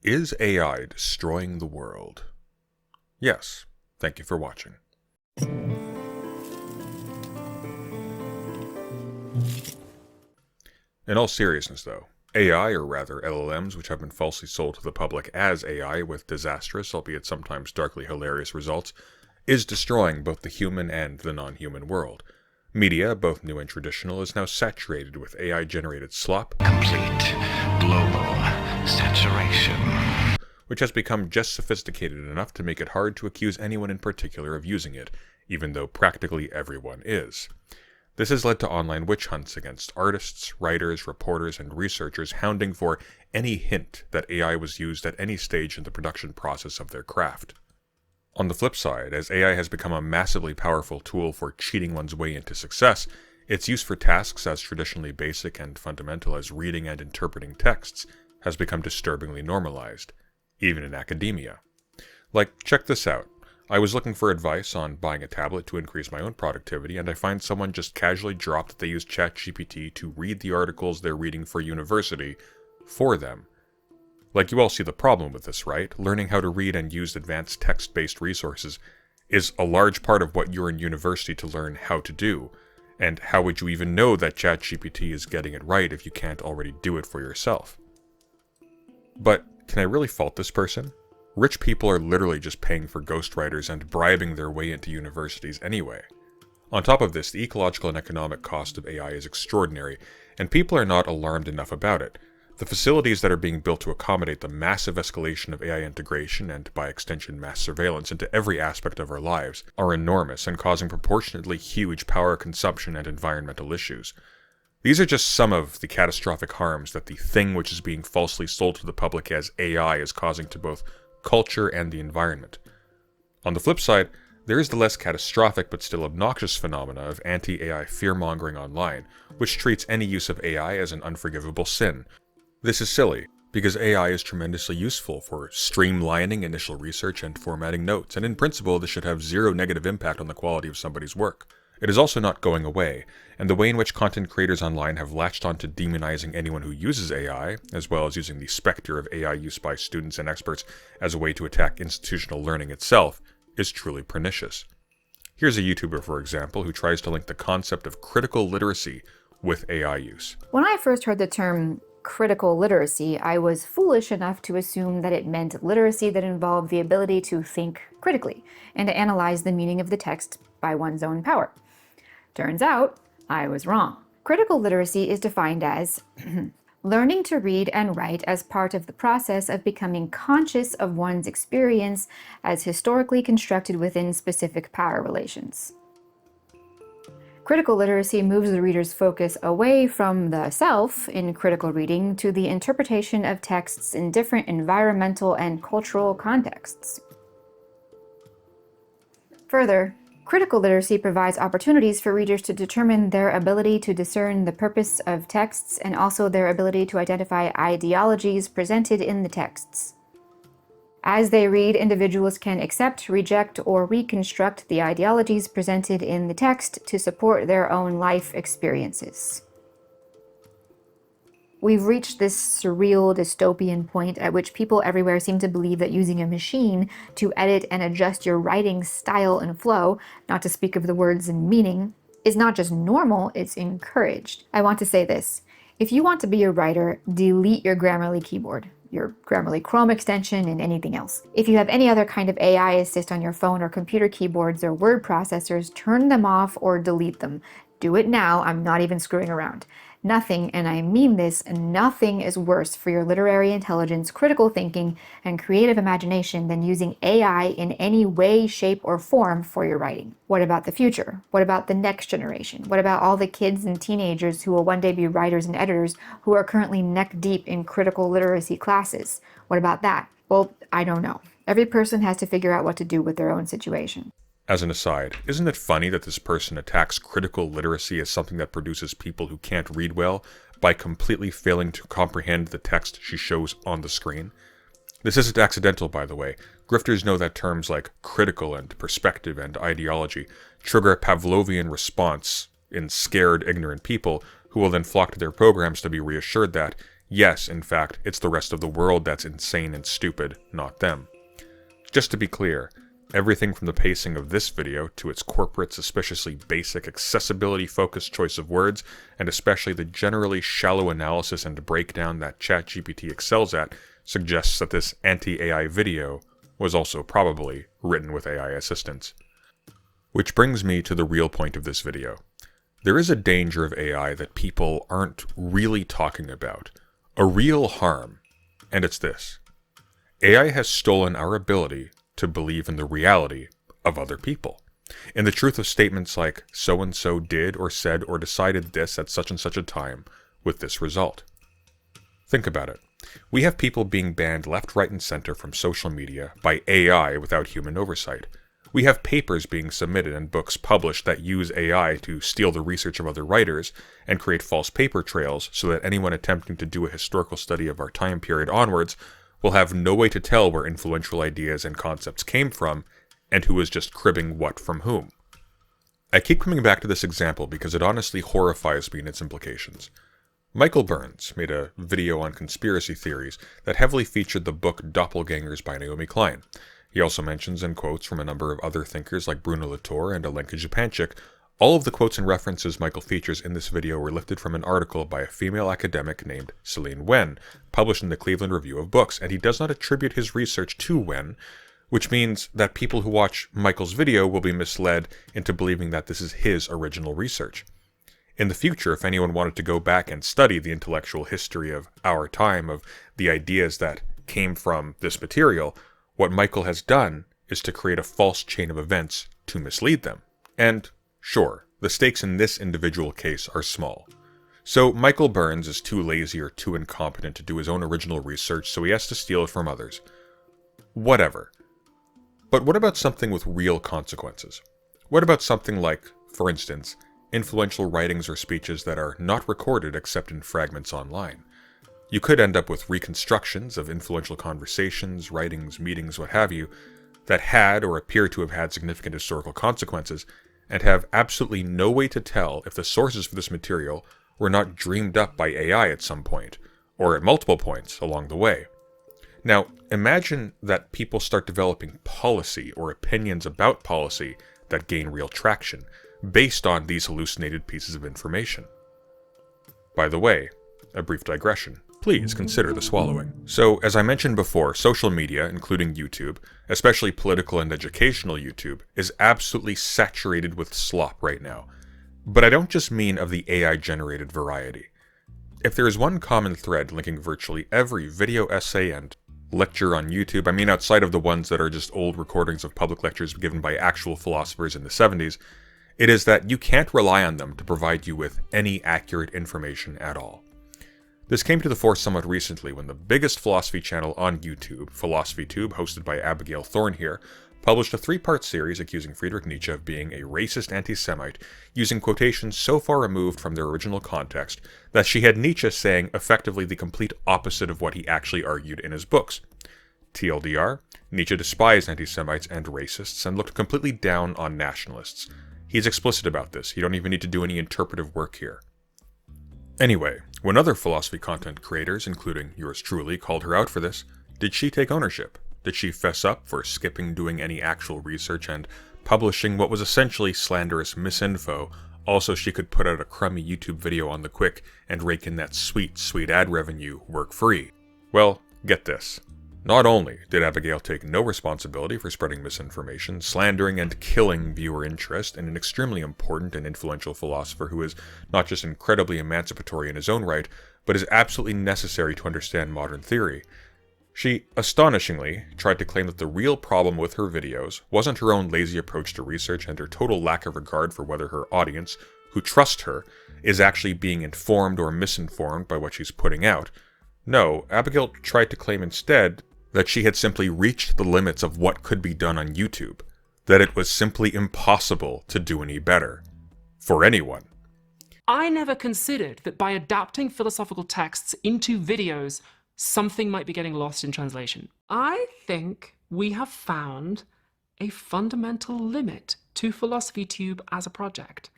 Is AI destroying the world? Yes. Thank you for watching. In all seriousness though, AI, or rather LLMs, which have been falsely sold to the public as AI with disastrous, albeit sometimes darkly hilarious results, is destroying both the human and the non-human world. Media, both new and traditional, is now saturated with AI-generated slop, Complete global saturation, which has become just sophisticated enough to make it hard to accuse anyone in particular of using it, even though practically everyone is. This has led to online witch hunts against artists, writers, reporters, and researchers hounding for any hint that AI was used at any stage in the production process of their craft. On the flip side, as AI has become a massively powerful tool for cheating one's way into success, its use for tasks as traditionally basic and fundamental as reading and interpreting texts has become disturbingly normalized, even in academia. Like, check this out. I was looking for advice on buying a tablet to increase my own productivity, and I find someone just casually dropped that they use ChatGPT to read the articles they're reading for university for them. Like, you all see the problem with this, right? Learning how to read and use advanced text-based resources is a large part of what you're in university to learn how to do. And how would you even know that ChatGPT is getting it right if you can't already do it for yourself? But can I really fault this person? Rich people are literally just paying for ghostwriters and bribing their way into universities anyway. On top of this, the ecological and economic cost of AI is extraordinary, and people are not alarmed enough about it. The facilities that are being built to accommodate the massive escalation of AI integration and, by extension, mass surveillance into every aspect of our lives are enormous and causing proportionately huge power consumption and environmental issues. These are just some of the catastrophic harms that the thing which is being falsely sold to the public as AI is causing to both culture and the environment. On the flip side, there is the less catastrophic but still obnoxious phenomena of anti-AI fear-mongering online, which treats any use of AI as an unforgivable sin. This is silly, because AI is tremendously useful for streamlining initial research and formatting notes, and in principle this should have zero negative impact on the quality of somebody's work. It is also not going away, and the way in which content creators online have latched on to demonizing anyone who uses AI, as well as using the specter of AI use by students and experts as a way to attack institutional learning itself, is truly pernicious. Here's a YouTuber, for example, who tries to link the concept of critical literacy with AI use. When I first heard the term critical literacy, I was foolish enough to assume that it meant literacy that involved the ability to think critically and to analyze the meaning of the text by one's own power. Turns out, I was wrong. Critical literacy is defined as learning to read and write as part of the process of becoming conscious of one's experience as historically constructed within specific power relations. Critical literacy moves the reader's focus away from the self in critical reading to the interpretation of texts in different environmental and cultural contexts. Further, critical literacy provides opportunities for readers to determine their ability to discern the purpose of texts and also their ability to identify ideologies presented in the texts. As they read, individuals can accept, reject, or reconstruct the ideologies presented in the text to support their own life experiences. We've reached this surreal dystopian point at which people everywhere seem to believe that using a machine to edit and adjust your writing style and flow, not to speak of the words and meaning, is not just normal, it's encouraged. I want to say this. If you want to be a writer, delete your Grammarly keyboard, your Grammarly Chrome extension, and anything else. If you have any other kind of AI assist on your phone or computer keyboards or word processors, turn them off or delete them. Do it now, I'm not even screwing around. Nothing, and I mean this, nothing is worse for your literary intelligence, critical thinking, and creative imagination than using AI in any way, shape, or form for your writing. What about the future? What about the next generation? What about all the kids and teenagers who will one day be writers and editors who are currently neck deep in critical literacy classes? What about that? Well, I don't know. Every person has to figure out what to do with their own situation. As an aside, isn't it funny that this person attacks critical literacy as something that produces people who can't read well by completely failing to comprehend the text she shows on the screen? This isn't accidental, by the way. Grifters know that terms like critical and perspective and ideology trigger a Pavlovian response in scared, ignorant people who will then flock to their programs to be reassured that, Yes, in fact, it's the rest of the world that's insane and stupid, not them. Just to be clear, everything from the pacing of this video to its corporate, suspiciously basic, accessibility-focused choice of words, and especially the generally shallow analysis and breakdown that ChatGPT excels at, suggests that this anti-AI video was also probably written with AI assistance. Which brings me to the real point of this video. There is a danger of AI that people aren't really talking about. A real harm, and it's this. AI has stolen our ability to believe in the reality of other people, in the truth of statements like, so-and-so did or said or decided this at such and such a time with this result. Think about it. We have people being banned left, right, and center from social media by AI without human oversight. We have papers being submitted and books published that use AI to steal the research of other writers and create false paper trails so that anyone attempting to do a historical study of our time period onwards will have no way to tell where influential ideas and concepts came from and who was just cribbing what from whom. I keep coming back to this example because it honestly horrifies me in its implications. Michael Burns made a video on conspiracy theories that heavily featured the book Doppelgangers by Naomi Klein. He also mentions and quotes from a number of other thinkers like Bruno Latour and Alenka Japanchik. All of the quotes and references Michael features in this video were lifted from an article by a female academic named Celine Wen, published in the Cleveland Review of Books, and he does not attribute his research to Wen, which means that people who watch Michael's video will be misled into believing that this is his original research. In the future, if anyone wanted to go back and study the intellectual history of our time, of the ideas that came from this material, what Michael has done is to create a false chain of events to mislead them. And, sure, the stakes in this individual case are small. So Michael Burns is too lazy or too incompetent to do his own original research, so he has to steal it from others. Whatever. But what about something with real consequences? What about something like, for instance, influential writings or speeches that are not recorded except in fragments online? You could end up with reconstructions of influential conversations, writings, meetings, what have you, that had or appear to have had significant historical consequences, and have absolutely no way to tell if the sources for this material were not dreamed up by AI at some point, or at multiple points along the way. Now, imagine that people start developing policy or opinions about policy that gain real traction, based on these hallucinated pieces of information. By the way, a brief digression. Please consider the swallowing. So, as I mentioned before, social media, including YouTube, especially political and educational YouTube, is absolutely saturated with slop right now. But I don't just mean of the AI-generated variety. If there is one common thread linking virtually every video essay and lecture on YouTube, I mean outside of the ones that are just old recordings of public lectures given by actual philosophers in the 70s, it is that you can't rely on them to provide you with any accurate information at all. This came to the fore somewhat recently when the biggest philosophy channel on YouTube, PhilosophyTube, hosted by Abigail Thornhier, published a 3-part series accusing Friedrich Nietzsche of being a racist anti-Semite, using quotations so far removed from their original context that she had Nietzsche saying effectively the complete opposite of what he actually argued in his books. TLDR, Nietzsche despised anti-Semites and racists and looked completely down on nationalists. He's explicit about this. You don't even need to do any interpretive work here. Anyway, when other philosophy content creators, including yours truly, called her out for this, did she take ownership? Did she fess up for skipping doing any actual research and publishing what was essentially slanderous misinfo, also she could put out a crummy YouTube video on the quick and rake in that sweet, sweet ad revenue work-free? Well, get this. Not only did Abigail take no responsibility for spreading misinformation, slandering, and killing viewer interest in an extremely important and influential philosopher who is not just incredibly emancipatory in his own right, but is absolutely necessary to understand modern theory, she, astonishingly, tried to claim that the real problem with her videos wasn't her own lazy approach to research and her total lack of regard for whether her audience, who trust her, is actually being informed or misinformed by what she's putting out. No, Abigail tried to claim instead that she had simply reached the limits of what could be done on YouTube, that it was simply impossible to do any better. For anyone. I never considered that by adapting philosophical texts into videos, something might be getting lost in translation. I think we have found a fundamental limit to PhilosophyTube as a project.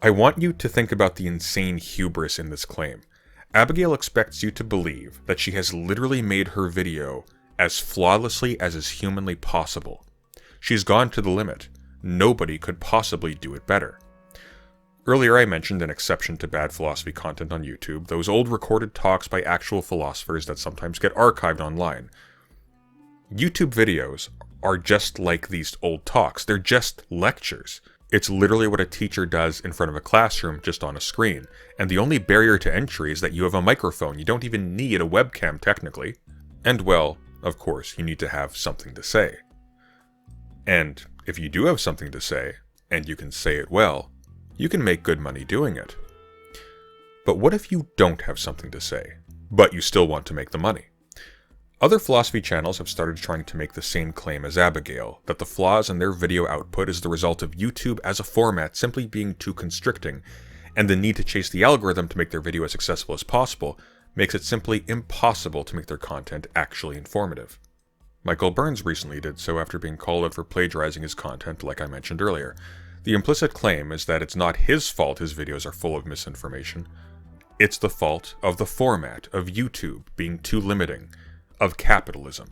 I want you to think about the insane hubris in this claim. Abigail expects you to believe that she has literally made her video as flawlessly as is humanly possible. She's gone to the limit. Nobody could possibly do it better. Earlier I mentioned an exception to bad philosophy content on YouTube, those old recorded talks by actual philosophers that sometimes get archived online. YouTube videos are just like these old talks. They're just lectures. It's literally what a teacher does in front of a classroom, just on a screen. And the only barrier to entry is that you have a microphone. You don't even need a webcam, technically. And well, of course, you need to have something to say. And if you do have something to say, and you can say it well, you can make good money doing it. But what if you don't have something to say, but you still want to make the money? Other philosophy channels have started trying to make the same claim as Abigail, that the flaws in their video output is the result of YouTube as a format simply being too constricting, and the need to chase the algorithm to make their video as accessible as possible makes it simply impossible to make their content actually informative. Michael Burns recently did so after being called out for plagiarizing his content, like I mentioned earlier. The implicit claim is that it's not his fault his videos are full of misinformation. It's the fault of the format, of YouTube being too limiting, of capitalism.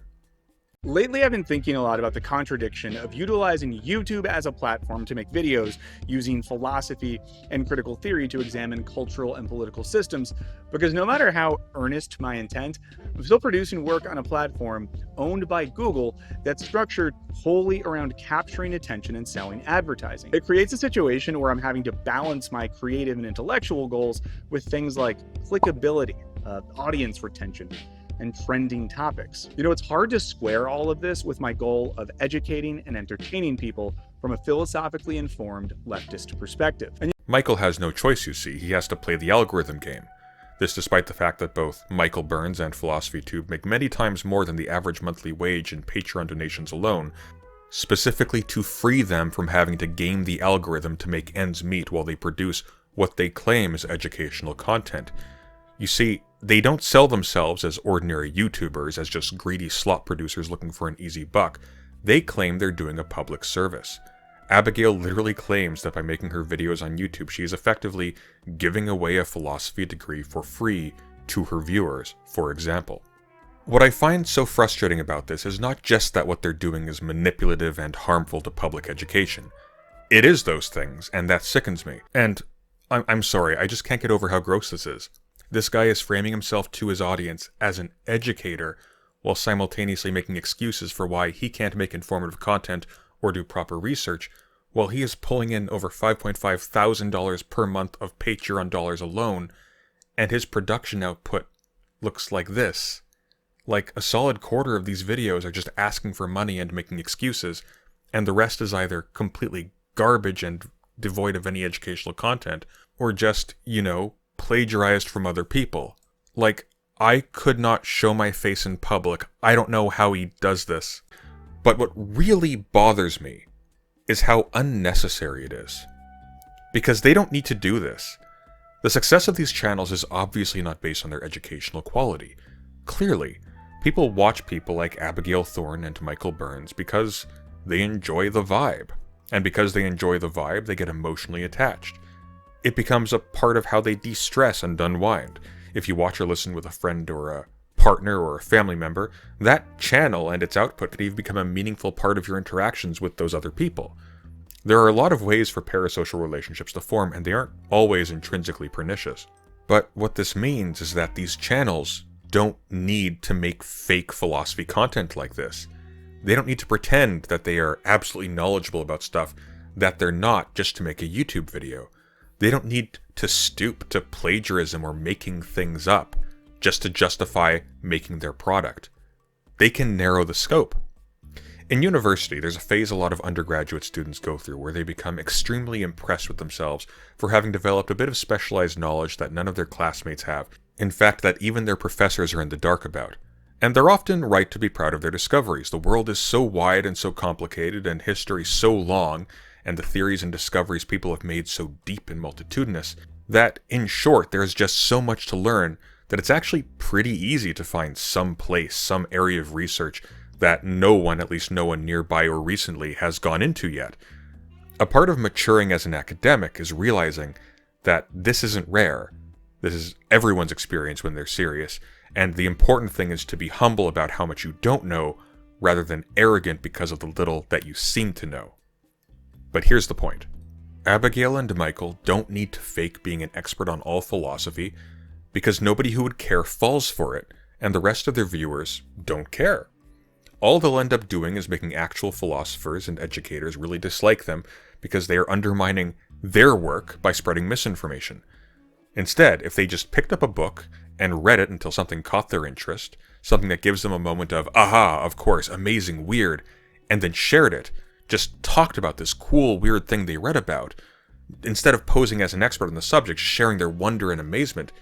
Lately, I've been thinking a lot about the contradiction of utilizing YouTube as a platform to make videos using philosophy and critical theory to examine cultural and political systems, because no matter how earnest my intent, I'm still producing work on a platform owned by Google that's structured wholly around capturing attention and selling advertising. It creates a situation where I'm having to balance my creative and intellectual goals with things like clickability, audience retention, and trending topics. You know, it's hard to square all of this with my goal of educating and entertaining people from a philosophically informed leftist perspective. Michael has no choice, you see. He has to play the algorithm game. This despite the fact that both Michael Burns and PhilosophyTube make many times more than the average monthly wage in Patreon donations alone, specifically to free them from having to game the algorithm to make ends meet while they produce what they claim is educational content. You see, they don't sell themselves as ordinary YouTubers, as just greedy slop producers looking for an easy buck. They claim they're doing a public service. Abigail literally claims that by making her videos on YouTube, she is effectively giving away a philosophy degree for free to her viewers, for example. What I find so frustrating about this is not just that what they're doing is manipulative and harmful to public education. It is those things, and that sickens me. And I'm sorry, I just can't get over how gross this is. This guy is framing himself to his audience as an educator while simultaneously making excuses for why he can't make informative content or do proper research, while he is pulling in over $5.5 thousand per month of Patreon dollars alone, and his production output looks like this. Like, a solid quarter of these videos are just asking for money and making excuses, and the rest is either completely garbage and devoid of any educational content, or just, plagiarized from other people. Like, I could not show my face in public. I don't know how he does this. But what really bothers me is how unnecessary it is. Because they don't need to do this. The success of these channels is obviously not based on their educational quality. Clearly, people watch people like Abigail Thorne and Michael Burns because they enjoy the vibe. And because they enjoy the vibe, they get emotionally attached. It becomes a part of how they de-stress and unwind. If you watch or listen with a friend or a partner or a family member, that channel and its output could even become a meaningful part of your interactions with those other people. There are a lot of ways for parasocial relationships to form, and they aren't always intrinsically pernicious. But what this means is that these channels don't need to make fake philosophy content like this. They don't need to pretend that they are absolutely knowledgeable about stuff that they're not just to make a YouTube video. They don't need to stoop to plagiarism or making things up just to justify making their product. They can narrow the scope. In university, there's a phase a lot of undergraduate students go through where they become extremely impressed with themselves for having developed a bit of specialized knowledge that none of their classmates have. In fact, that even their professors are in the dark about. And they're often right to be proud of their discoveries. The world is so wide and so complicated, and history so long, and the theories and discoveries people have made so deep and multitudinous, that, in short, there is just so much to learn that it's actually pretty easy to find some place, some area of research that no one, at least no one nearby or recently, has gone into yet. A part of maturing as an academic is realizing that this isn't rare. This is everyone's experience when they're serious, and the important thing is to be humble about how much you don't know, rather than arrogant because of the little that you seem to know. But here's the point. Abigail and Michael don't need to fake being an expert on all philosophy, because nobody who would care falls for it, and the rest of their viewers don't care. All they'll end up doing is making actual philosophers and educators really dislike them because they are undermining their work by spreading misinformation. Instead, if they just picked up a book and read it until something caught their interest, something that gives them a moment of, aha, of course, amazing, weird, and then shared it, just talked about this cool, weird thing they read about, instead of posing as an expert on the subject, sharing their wonder and amazement,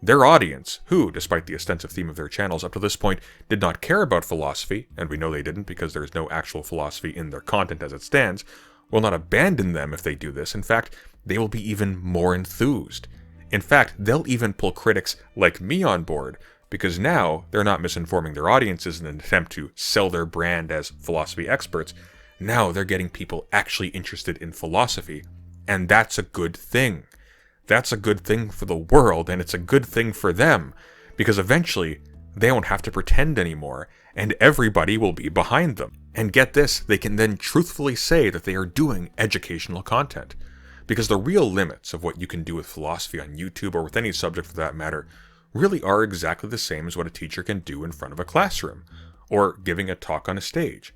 their audience, who, despite the ostensive theme of their channels up to this point, did not care about philosophy, and we know they didn't because there is no actual philosophy in their content as it stands, will not abandon them if they do this. In fact, they will be even more enthused. In fact, they'll even pull critics like me on board, because now they're not misinforming their audiences in an attempt to sell their brand as philosophy experts. Now they're getting people actually interested in philosophy, and that's a good thing. That's a good thing for the world, and it's a good thing for them, because eventually they won't have to pretend anymore, and everybody will be behind them. And get this, they can then truthfully say that they are doing educational content. Because the real limits of what you can do with philosophy on YouTube, or with any subject for that matter, really are exactly the same as what a teacher can do in front of a classroom, or giving a talk on a stage.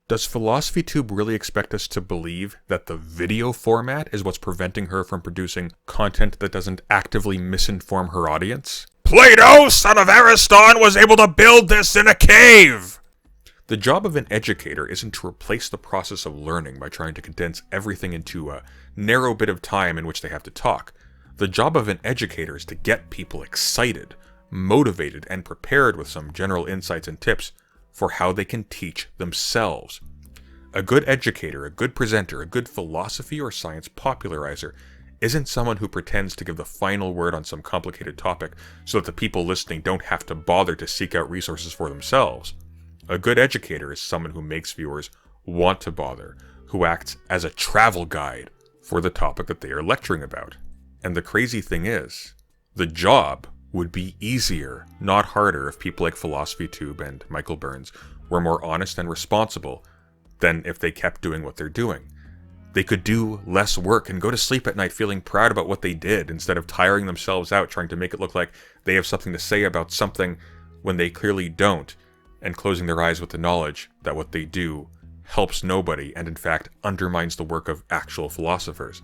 Does PhilosophyTube really expect us to believe that the video format is what's preventing her from producing content that doesn't actively misinform her audience? Plato, son of Ariston, was able to build this in a cave! The job of an educator isn't to replace the process of learning by trying to condense everything into a narrow bit of time in which they have to talk. The job of an educator is to get people excited, motivated, and prepared with some general insights and tips for how they can teach themselves. A good educator, a good presenter, a good philosophy or science popularizer isn't someone who pretends to give the final word on some complicated topic so that the people listening don't have to bother to seek out resources for themselves. A good educator is someone who makes viewers want to bother, who acts as a travel guide for the topic that they are lecturing about. And the crazy thing is, the job would be easier, not harder, if people like PhilosophyTube and Michael Burns were more honest and responsible than if they kept doing what they're doing. They could do less work and go to sleep at night feeling proud about what they did instead of tiring themselves out trying to make it look like they have something to say about something when they clearly don't, and closing their eyes with the knowledge that what they do helps nobody and in fact undermines the work of actual philosophers.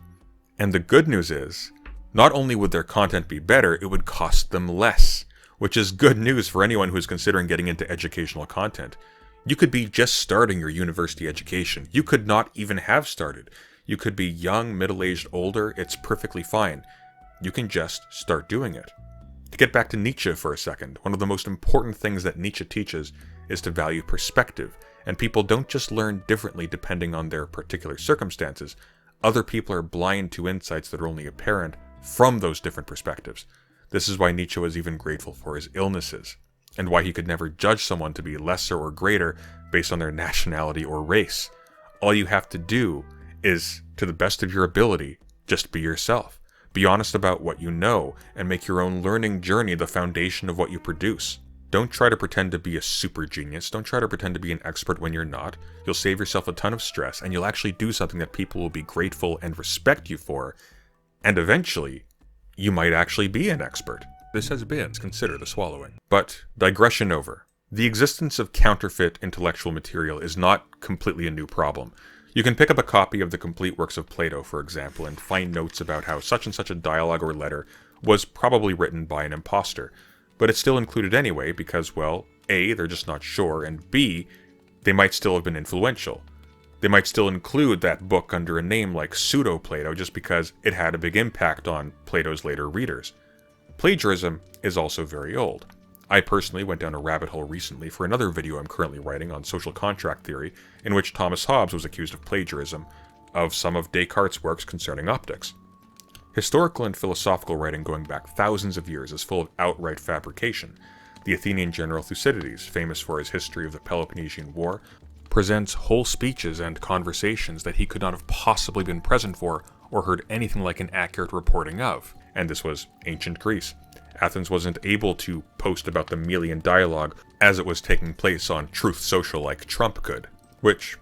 And the good news is, not only would their content be better, it would cost them less, which is good news for anyone who's considering getting into educational content. You could be just starting your university education. You could not even have started. You could be young, middle-aged, older. It's perfectly fine. You can just start doing it. To get back to Nietzsche for a second, one of the most important things that Nietzsche teaches is to value perspective, and people don't just learn differently depending on their particular circumstances. Other people are blind to insights that are only apparent from those different perspectives. This is why Nietzsche was even grateful for his illnesses, and why he could never judge someone to be lesser or greater based on their nationality or race. All you have to do is, to the best of your ability, just be yourself. Be honest about what you know, and make your own learning journey the foundation of what you produce. Don't try to pretend to be a super genius. Don't try to pretend to be an expert when you're not. You'll save yourself a ton of stress, and you'll actually do something that people will be grateful and respect you for, and eventually, you might actually be an expert. This has been Consider the Swallowing. But, digression over. The existence of counterfeit intellectual material is not completely a new problem. You can pick up a copy of the complete works of Plato, for example, and find notes about how such and such a dialogue or letter was probably written by an imposter. But it's still included anyway because, well, A, they're just not sure, and B, they might still have been influential. They might still include that book under a name like Pseudo-Plato just because it had a big impact on Plato's later readers. Plagiarism is also very old. I personally went down a rabbit hole recently for another video I'm currently writing on social contract theory, in which Thomas Hobbes was accused of plagiarism of some of Descartes' works concerning optics. Historical and philosophical writing going back thousands of years is full of outright fabrication. The Athenian general Thucydides, famous for his history of the Peloponnesian War, presents whole speeches and conversations that he could not have possibly been present for or heard anything like an accurate reporting of, and this was ancient Greece. Athens wasn't able to post about the Melian dialogue as it was taking place on Truth Social like Trump could, which,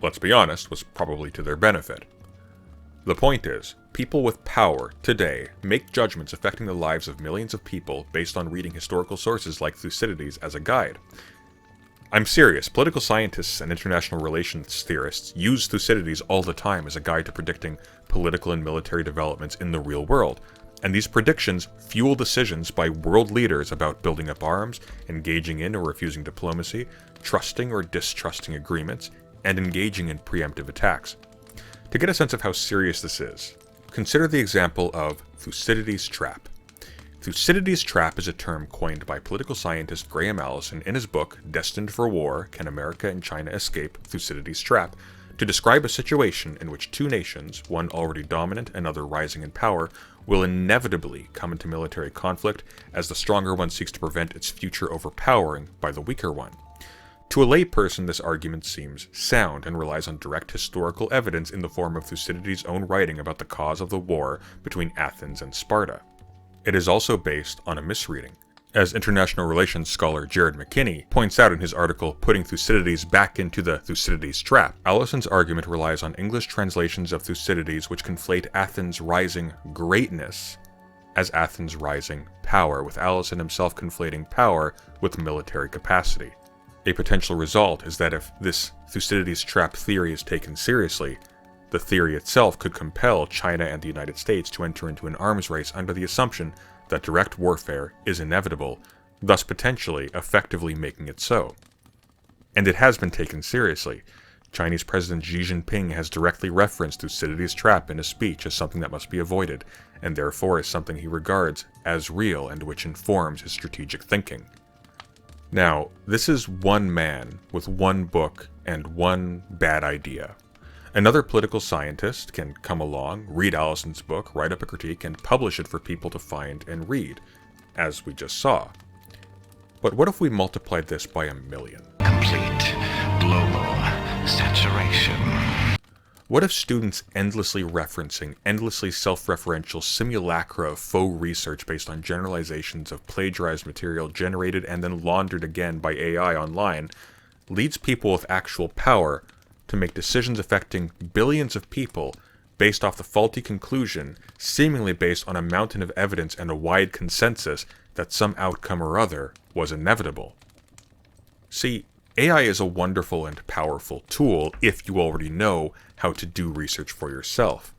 let's be honest, was probably to their benefit. The point is, people with power today make judgments affecting the lives of millions of people based on reading historical sources like Thucydides as a guide. I'm serious, political scientists and international relations theorists use Thucydides all the time as a guide to predicting political and military developments in the real world, and these predictions fuel decisions by world leaders about building up arms, engaging in or refusing diplomacy, trusting or distrusting agreements, and engaging in preemptive attacks. To get a sense of how serious this is, consider the example of Thucydides' trap. Thucydides' trap is a term coined by political scientist Graham Allison in his book, Destined for War, Can America and China Escape Thucydides' Trap, to describe a situation in which two nations, one already dominant, another rising in power, will inevitably come into military conflict as the stronger one seeks to prevent its future overpowering by the weaker one. To a layperson, this argument seems sound and relies on direct historical evidence in the form of Thucydides' own writing about the cause of the war between Athens and Sparta. It is also based on a misreading. As international relations scholar Jared McKinney points out in his article Putting Thucydides Back into the Thucydides Trap, Allison's argument relies on English translations of Thucydides which conflate Athens' rising greatness as Athens' rising power, with Allison himself conflating power with military capacity. A potential result is that if this Thucydides trap theory is taken seriously, the theory itself could compel China and the United States to enter into an arms race under the assumption that direct warfare is inevitable, thus potentially effectively making it so. And it has been taken seriously. Chinese President Xi Jinping has directly referenced Thucydides' trap in a speech as something that must be avoided, and therefore is something he regards as real and which informs his strategic thinking. Now, this is one man with one book and one bad idea. Another political scientist can come along, read Allison's book, write up a critique, and publish it for people to find and read, as we just saw. But what if we multiplied this by 1,000,000? Complete global saturation. What if students endlessly referencing, endlessly self-referential simulacra of faux research based on generalizations of plagiarized material generated and then laundered again by AI online leads people with actual power to make decisions affecting billions of people based off the faulty conclusion, seemingly based on a mountain of evidence and a wide consensus that some outcome or other was inevitable? See, AI is a wonderful and powerful tool if you already know how to do research for yourself.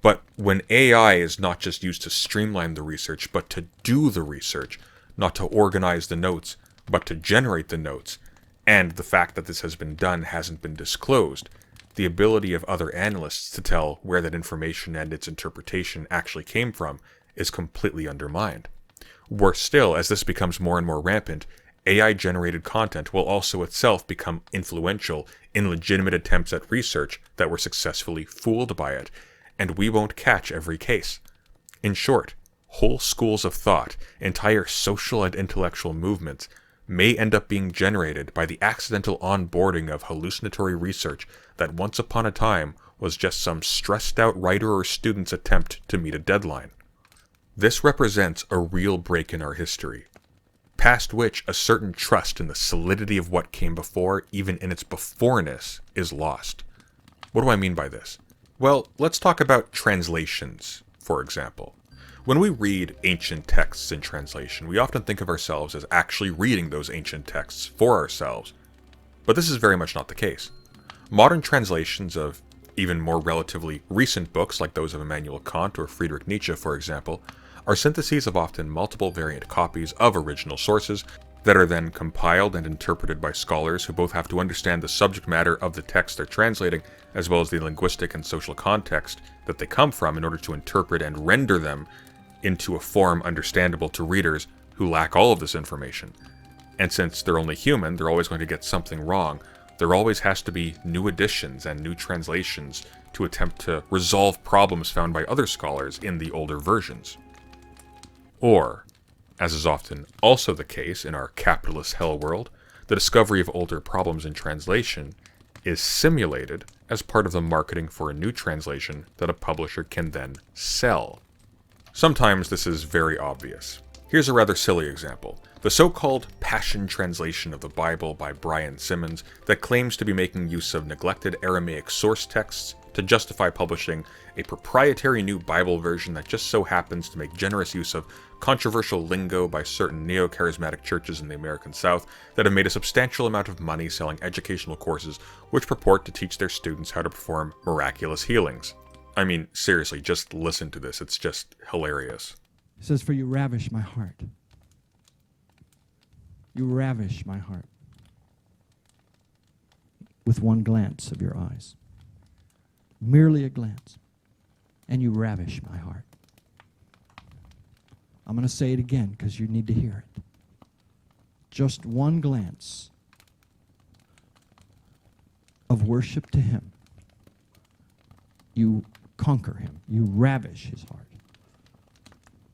But when AI is not just used to streamline the research, but to do the research, not to organize the notes, but to generate the notes, and the fact that this has been done hasn't been disclosed, the ability of other analysts to tell where that information and its interpretation actually came from is completely undermined. Worse still, as this becomes more and more rampant, AI-generated content will also itself become influential in legitimate attempts at research that were successfully fooled by it, and we won't catch every case. In short, whole schools of thought, entire social and intellectual movements, may end up being generated by the accidental onboarding of hallucinatory research that once upon a time was just some stressed-out writer or student's attempt to meet a deadline. This represents a real break in our history, past which a certain trust in the solidity of what came before, even in its beforeness, is lost. What do I mean by this? Well, let's talk about translations, for example. When we read ancient texts in translation, we often think of ourselves as actually reading those ancient texts for ourselves. But this is very much not the case. Modern translations of even more relatively recent books, like those of Immanuel Kant or Friedrich Nietzsche, for example, are syntheses of often multiple variant copies of original sources that are then compiled and interpreted by scholars who both have to understand the subject matter of the text they're translating, as well as the linguistic and social context that they come from in order to interpret and render them into a form understandable to readers who lack all of this information. And since they're only human, they're always going to get something wrong. There always has to be new editions and new translations to attempt to resolve problems found by other scholars in the older versions. Or, as is often also the case in our capitalist hell world, the discovery of older problems in translation is simulated as part of the marketing for a new translation that a publisher can then sell. Sometimes this is very obvious. Here's a rather silly example. The so-called Passion Translation of the Bible by Brian Simmons that claims to be making use of neglected Aramaic source texts to justify publishing a proprietary new Bible version that just so happens to make generous use of controversial lingo by certain neo-charismatic churches in the American South that have made a substantial amount of money selling educational courses which purport to teach their students how to perform miraculous healings. I mean, seriously, just listen to this. It's just hilarious. It says, "For you ravish my heart." You ravish my heart with one glance of your eyes. Merely a glance. And you ravish my heart. I'm going to say it again because you need to hear it. Just one glance of worship to him. You conquer him. You ravish his heart.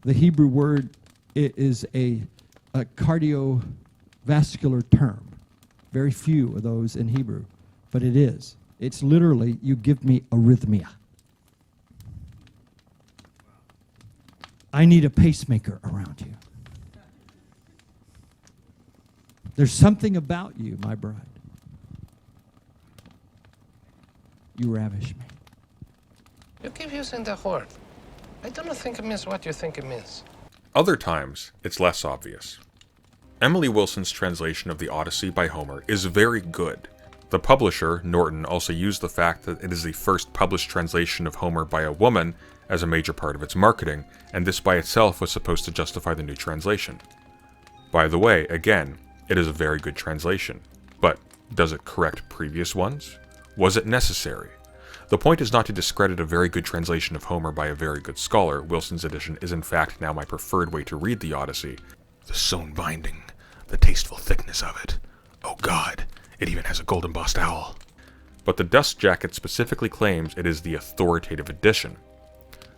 The Hebrew word is a cardiovascular term. Very few of those in Hebrew, but it is. It's literally, you give me arrhythmia. I need a pacemaker around you. There's something about you, my bride. You ravish me. You keep using the word. I don't think it means what you think it means. Other times, it's less obvious. Emily Wilson's translation of the Odyssey by Homer is very good. The publisher, Norton, also used the fact that it is the first published translation of Homer by a woman as a major part of its marketing, and this by itself was supposed to justify the new translation. By the way, again, it is a very good translation. But does it correct previous ones? Was it necessary? The point is not to discredit a very good translation of Homer by a very good scholar. Wilson's edition is in fact now my preferred way to read the Odyssey. The sewn binding, the tasteful thickness of it. Oh God, it even has a gold embossed owl. But the dust jacket specifically claims it is the authoritative edition.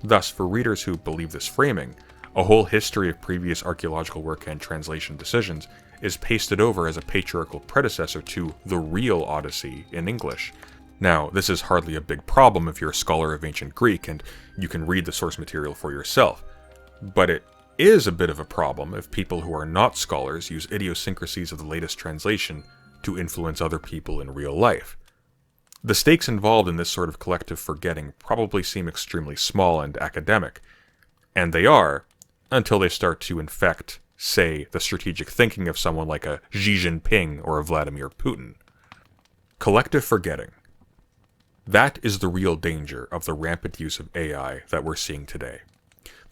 Thus, for readers who believe this framing, a whole history of previous archaeological work and translation decisions is pasted over as a patriarchal predecessor to the real Odyssey in English. Now, this is hardly a big problem if you're a scholar of ancient Greek and you can read the source material for yourself. But it is a bit of a problem if people who are not scholars use idiosyncrasies of the latest translation to influence other people in real life. The stakes involved in this sort of collective forgetting probably seem extremely small and academic, and they are, until they start to infect, say, the strategic thinking of someone like a Xi Jinping or a Vladimir Putin. Collective forgetting. That is the real danger of the rampant use of AI that we're seeing today.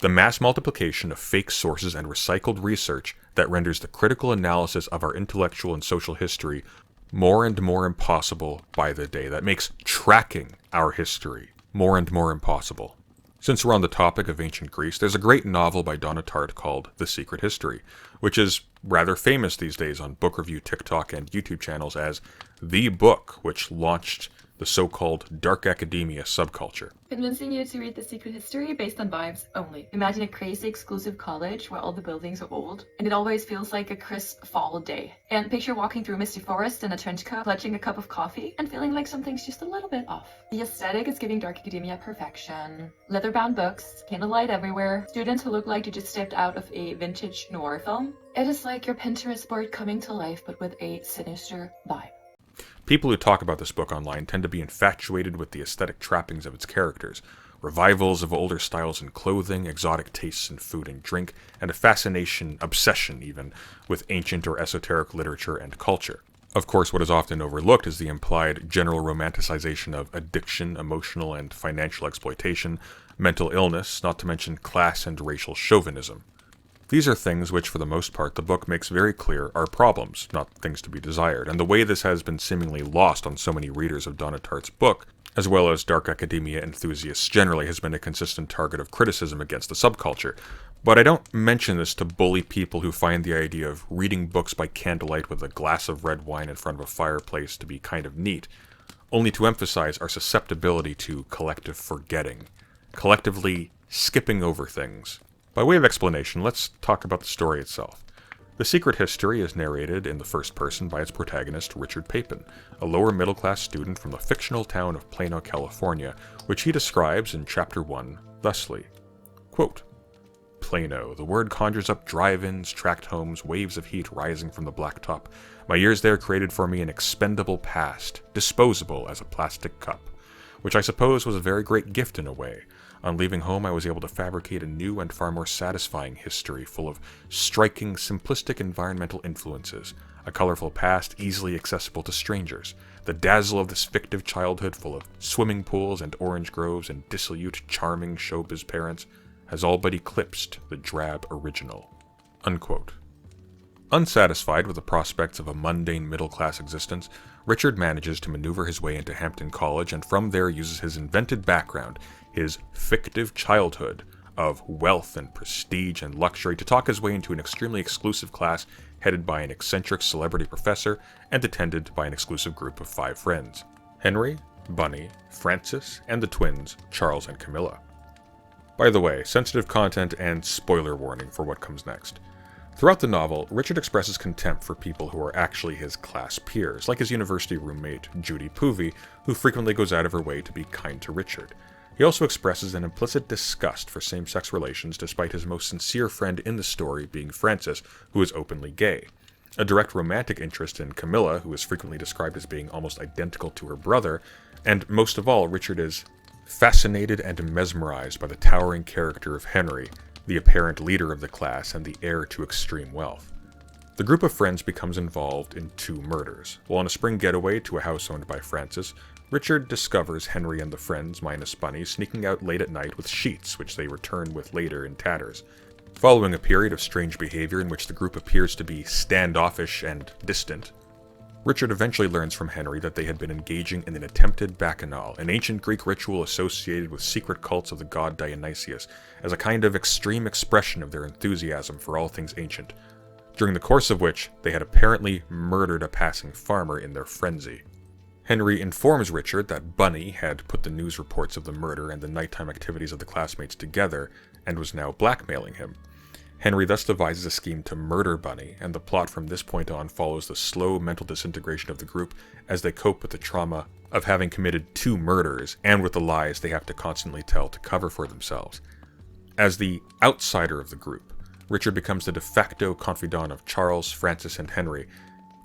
The mass multiplication of fake sources and recycled research that renders the critical analysis of our intellectual and social history more and more impossible by the day. That makes tracking our history more and more impossible. Since we're on the topic of ancient Greece, there's a great novel by Donna Tartt called The Secret History, which is rather famous these days on book review TikTok and YouTube channels as the book which launched the so-called dark academia subculture. Convincing you to read The Secret History based on vibes only. Imagine a crazy exclusive college where all the buildings are old, and it always feels like a crisp fall day. And picture walking through a misty forest in a trench coat, clutching a cup of coffee, and feeling like something's just a little bit off. The aesthetic is giving dark academia perfection. Leather-bound books, candlelight everywhere, students who look like you just stepped out of a vintage noir film. It is like your Pinterest board coming to life, but with a sinister vibe. People who talk about this book online tend to be infatuated with the aesthetic trappings of its characters, revivals of older styles in clothing, exotic tastes in food and drink, and a fascination, obsession even, with ancient or esoteric literature and culture. Of course, what is often overlooked is the implied general romanticization of addiction, emotional and financial exploitation, mental illness, not to mention class and racial chauvinism. These are things which, for the most part, the book makes very clear are problems, not things to be desired, and the way this has been seemingly lost on so many readers of Donna Tartt's book, as well as dark academia enthusiasts generally, has been a consistent target of criticism against the subculture. But I don't mention this to bully people who find the idea of reading books by candlelight with a glass of red wine in front of a fireplace to be kind of neat, only to emphasize our susceptibility to collective forgetting, collectively skipping over things. By way of explanation, let's talk about the story itself. The Secret History is narrated in the first person by its protagonist, Richard Papin, a lower middle-class student from the fictional town of Plano, California, which he describes in Chapter 1 thusly, quote, Plano. The word conjures up drive-ins, tract homes, waves of heat rising from the blacktop. My years there created for me an expendable past, disposable as a plastic cup, which I suppose was a very great gift in a way. On leaving home, I was able to fabricate a new and far more satisfying history full of striking, simplistic environmental influences, a colorful past easily accessible to strangers, the dazzle of this fictive childhood full of swimming pools and orange groves and dissolute, charming showbiz parents has all but eclipsed the drab original." Unquote. Unsatisfied with the prospects of a mundane middle-class existence, Richard manages to maneuver his way into Hampton College and from there uses his invented background, his fictive childhood of wealth and prestige and luxury to talk his way into an extremely exclusive class headed by an eccentric celebrity professor and attended by an exclusive group of 5 friends: Henry, Bunny, Francis, and the twins, Charles and Camilla. By the way, sensitive content and spoiler warning for what comes next. Throughout the novel, Richard expresses contempt for people who are actually his class peers, like his university roommate, Judy Poovey, who frequently goes out of her way to be kind to Richard. He also expresses an implicit disgust for same-sex relations despite his most sincere friend in the story being Francis, who is openly gay. A direct romantic interest in Camilla, who is frequently described as being almost identical to her brother, and most of all, Richard is fascinated and mesmerized by the towering character of Henry, the apparent leader of the class and the heir to extreme wealth. The group of friends becomes involved in 2 murders. While on a spring getaway to a house owned by Francis, Richard discovers Henry and the friends, minus Bunny, sneaking out late at night with sheets, which they return with later in tatters. Following a period of strange behavior in which the group appears to be standoffish and distant, Richard eventually learns from Henry that they had been engaging in an attempted bacchanal, an ancient Greek ritual associated with secret cults of the god Dionysius, as a kind of extreme expression of their enthusiasm for all things ancient, during the course of which they had apparently murdered a passing farmer in their frenzy. Henry informs Richard that Bunny had put the news reports of the murder and the nighttime activities of the classmates together and was now blackmailing him. Henry thus devises a scheme to murder Bunny, and the plot from this point on follows the slow mental disintegration of the group as they cope with the trauma of having committed 2 murders and with the lies they have to constantly tell to cover for themselves. As the outsider of the group, Richard becomes the de facto confidant of Charles, Francis, and Henry,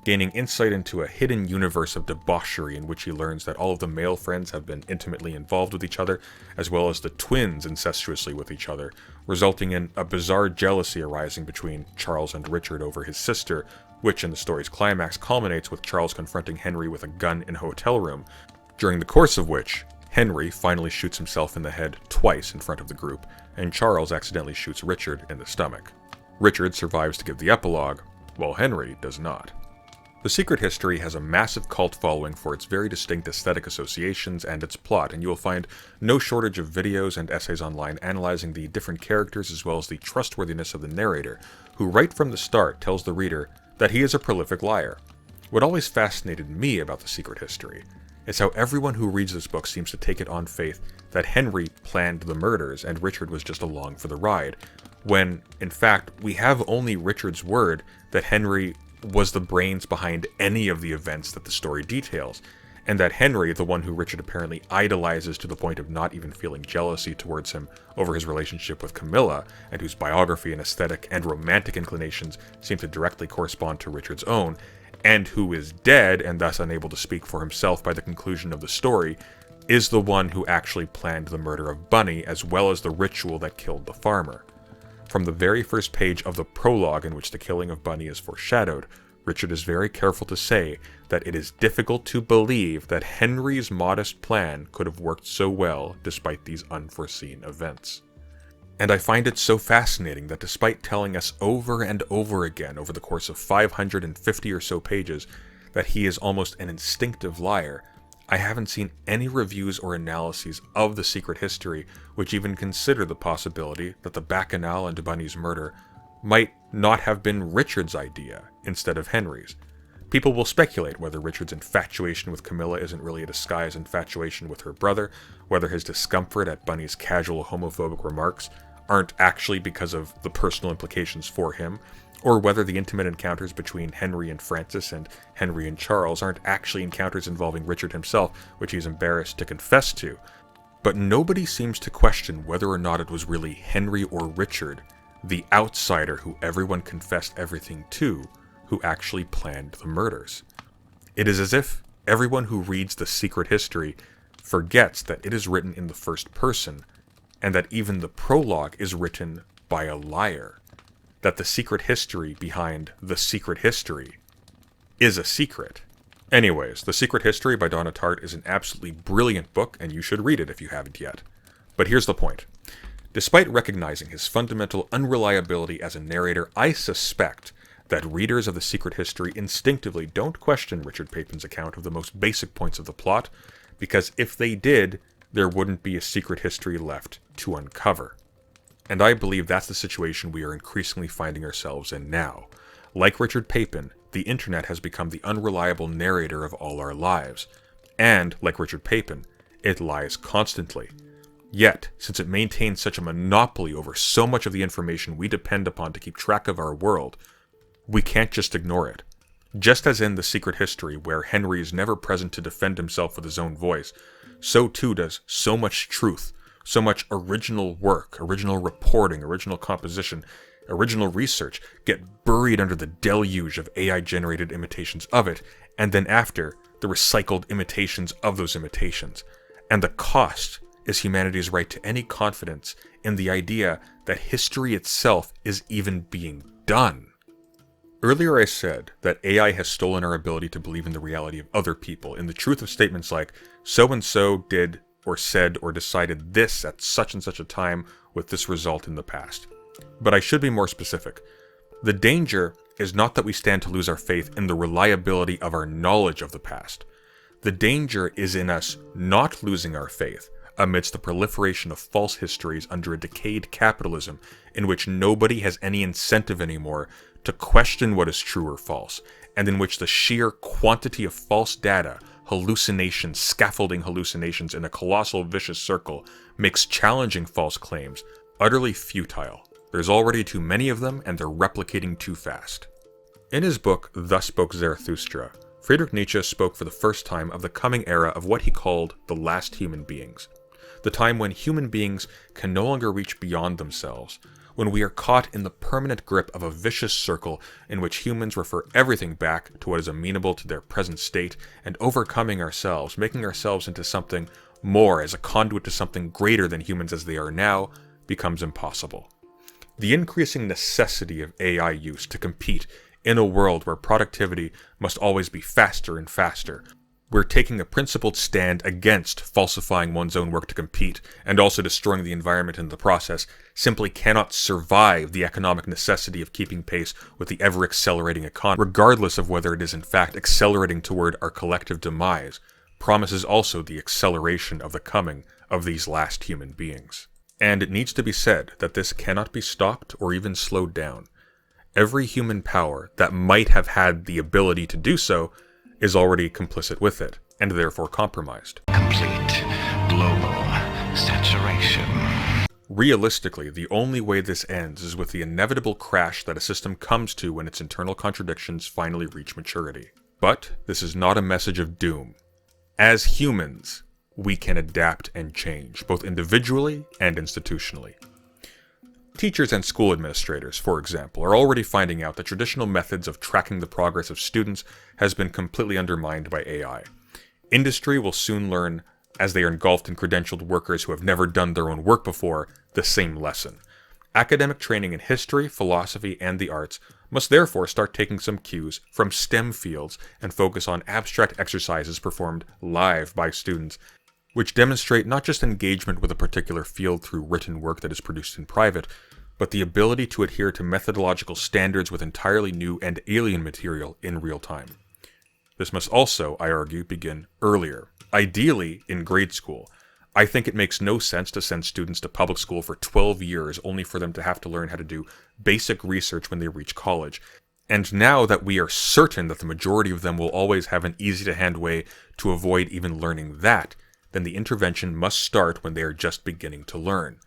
gaining insight into a hidden universe of debauchery in which he learns that all of the male friends have been intimately involved with each other, as well as the twins incestuously with each other, resulting in a bizarre jealousy arising between Charles and Richard over his sister, which in the story's climax culminates with Charles confronting Henry with a gun in a hotel room, during the course of which Henry finally shoots himself in the head twice in front of the group, and Charles accidentally shoots Richard in the stomach. Richard survives to give the epilogue, while Henry does not. The Secret History has a massive cult following for its very distinct aesthetic associations and its plot, and you will find no shortage of videos and essays online analyzing the different characters as well as the trustworthiness of the narrator, who right from the start tells the reader that he is a prolific liar. What always fascinated me about The Secret History is how everyone who reads this book seems to take it on faith that Henry planned the murders and Richard was just along for the ride, when, in fact, we have only Richard's word that Henry was the brains behind any of the events that the story details, and that Henry, the one who Richard apparently idolizes to the point of not even feeling jealousy towards him over his relationship with Camilla, and whose biography and aesthetic and romantic inclinations seem to directly correspond to Richard's own, and who is dead and thus unable to speak for himself by the conclusion of the story, is the one who actually planned the murder of Bunny as well as the ritual that killed the farmer. From the very first page of the prologue in which the killing of Bunny is foreshadowed, Richard is very careful to say that it is difficult to believe that Henry's modest plan could have worked so well despite these unforeseen events. And I find it so fascinating that despite telling us over and over again over the course of 550 or so pages that he is almost an instinctive liar, I haven't seen any reviews or analyses of The Secret History which even consider the possibility that the Bacchanal and Bunny's murder might not have been Richard's idea instead of Henry's. People will speculate whether Richard's infatuation with Camilla isn't really a disguised infatuation with her brother, whether his discomfort at Bunny's casual homophobic remarks aren't actually because of the personal implications for him, or whether the intimate encounters between Henry and Francis and Henry and Charles aren't actually encounters involving Richard himself, which he's embarrassed to confess to. But nobody seems to question whether or not it was really Henry or Richard the outsider who everyone confessed everything to, who actually planned the murders. It is as if everyone who reads the secret history forgets that it is written in the first person, and that even the prologue is written by a liar. That the secret history behind the secret history is a secret. Anyways, The Secret History by Donna Tartt is an absolutely brilliant book, and you should read it if you haven't yet. But here's the point. Despite recognizing his fundamental unreliability as a narrator, I suspect that readers of The Secret History instinctively don't question Richard Papin's account of the most basic points of the plot, because if they did, there wouldn't be a secret history left to uncover. And I believe that's the situation we are increasingly finding ourselves in now. Like Richard Papin, the internet has become the unreliable narrator of all our lives. And, like Richard Papin, it lies constantly. Yet, since it maintains such a monopoly over so much of the information we depend upon to keep track of our world, we can't just ignore it. Just as in The Secret History, where Henry is never present to defend himself with his own voice, so too does so much truth, so much original work, original reporting, original composition, original research get buried under the deluge of AI-generated imitations of it, and then after, the recycled imitations of those imitations. And the cost is humanity's right to any confidence in the idea that history itself is even being done. Earlier I said that AI has stolen our ability to believe in the reality of other people, in the truth of statements like, so-and-so did or said or decided this at such and such a time with this result in the past. But I should be more specific. The danger is not that we stand to lose our faith in the reliability of our knowledge of the past. The danger is in us not losing our faith amidst the proliferation of false histories under a decayed capitalism in which nobody has any incentive anymore to question what is true or false, and in which the sheer quantity of false data, hallucinations, scaffolding hallucinations in a colossal vicious circle makes challenging false claims utterly futile. There's already too many of them, and they're replicating too fast. In his book, Thus Spoke Zarathustra, Friedrich Nietzsche spoke for the first time of the coming era of what he called the last human beings. The time when human beings can no longer reach beyond themselves, when we are caught in the permanent grip of a vicious circle in which humans refer everything back to what is amenable to their present state, and overcoming ourselves, making ourselves into something more as a conduit to something greater than humans as they are now, becomes impossible. The increasing necessity of AI use to compete in a world where productivity must always be faster and faster, where taking a principled stand against falsifying one's own work to compete and also destroying the environment in the process simply cannot survive the economic necessity of keeping pace with the ever-accelerating economy, regardless of whether it is in fact accelerating toward our collective demise, promises also the acceleration of the coming of these last human beings. And it needs to be said that this cannot be stopped or even slowed down. Every human power that might have had the ability to do so is already complicit with it, and therefore compromised. Complete global saturation. Realistically, the only way this ends is with the inevitable crash that a system comes to when its internal contradictions finally reach maturity. But this is not a message of doom. As humans, we can adapt and change, both individually and institutionally. Teachers and school administrators, for example, are already finding out that traditional methods of tracking the progress of students has been completely undermined by AI. Industry will soon learn, as they are engulfed in credentialed workers who have never done their own work before, the same lesson. Academic training in history, philosophy, and the arts must therefore start taking some cues from STEM fields and focus on abstract exercises performed live by students, which demonstrate not just engagement with a particular field through written work that is produced in private, but the ability to adhere to methodological standards with entirely new and alien material in real time. This must also, I argue, begin earlier, ideally in grade school. I think it makes no sense to send students to public school for 12 years only for them to have to learn how to do basic research when they reach college. And now that we are certain that the majority of them will always have an easy-to-hand way to avoid even learning that, then the intervention must start when they are just beginning to learn.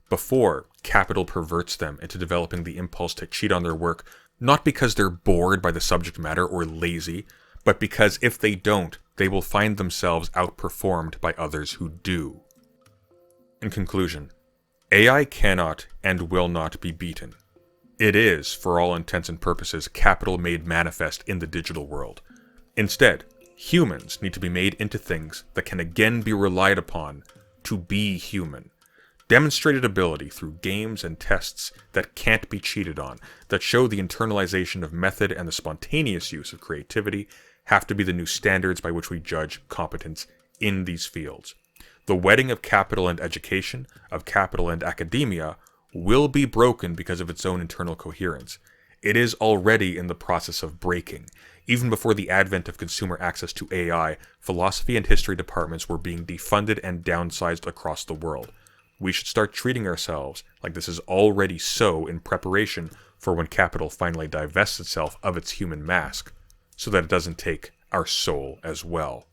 Before, capital perverts them into developing the impulse to cheat on their work, not because they're bored by the subject matter or lazy, but because if they don't, they will find themselves outperformed by others who do. In conclusion, AI cannot and will not be beaten. It is, for all intents and purposes, capital made manifest in the digital world. Instead, humans need to be made into things that can again be relied upon to be human. Demonstrated ability through games and tests that can't be cheated on, that show the internalization of method and the spontaneous use of creativity, have to be the new standards by which we judge competence in these fields. The wedding of capital and education, of capital and academia, will be broken because of its own internal coherence. It is already in the process of breaking. Even before the advent of consumer access to AI, philosophy and history departments were being defunded and downsized across the world. We should start treating ourselves like this is already so in preparation for when capital finally divests itself of its human mask, so that it doesn't take our soul as well.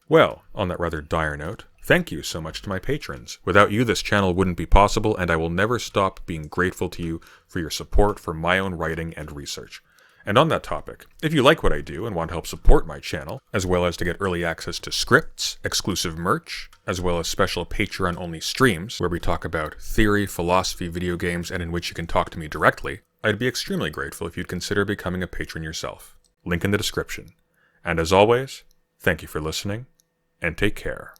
Well, on that rather dire note, thank you so much to my patrons. Without you, this channel wouldn't be possible, and I will never stop being grateful to you for your support for my own writing and research. And on that topic, if you like what I do and want to help support my channel, as well as to get early access to scripts, exclusive merch, as well as special Patreon-only streams where we talk about theory, philosophy, video games, and in which you can talk to me directly, I'd be extremely grateful if you'd consider becoming a patron yourself. Link in the description. And as always, thank you for listening, and take care.